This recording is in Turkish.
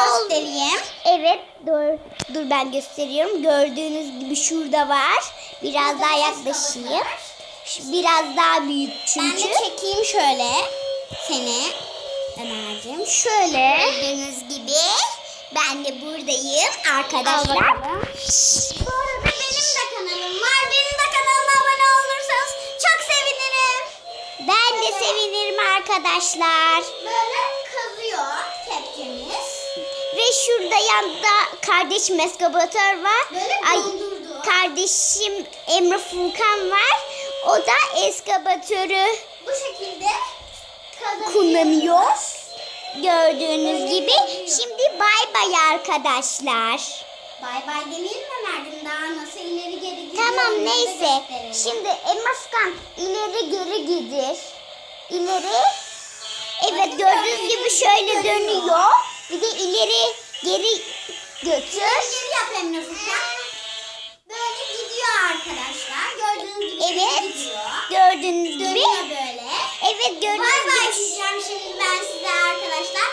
göstereyim. Evet, dur ben gösteriyorum. Gördüğünüz gibi şurada var. Biraz daha yaklaşayım. Biraz daha büyük çünkü. Ben de çekeyim şöyle seni Ömerciğim. Şöyle. Gördüğünüz gibi ben de buradayım arkadaşlar. Bu arada benim de kanalım var. Benim de kanalıma abone olursanız çok sevinirim. Ben de sevinirim arkadaşlar. Böyle kazıyor kepçemiz. Ve şurada yanında kardeşim eskavatör var. Böyle dondurdu. Kardeşim Emre Furkan var. O da eskavatörü Bu şekilde kullanıyor. Gördüğünüz gibi. Şimdi bay bay arkadaşlar. Bay bay demeyelim Ömerciğim. Daha nasıl ileri geri gidiyor. Tamam onu da neyse. gösterelim. Şimdi Emre Furkan ileri geri gidir. İleri. Evet gördüğünüz gibi şöyle dönüyor. Bir de ileri geri götür. Geri yap Emre Furkan. Böyle gidiyor arkadaşlar. Gördüğünüz gibi Evet. gidiyor. Gördüğünüz gibi. Dönüyor böyle. Evet gördüğünüz Bay bay gibi. diyeceğim şimdi ben size arkadaşlar.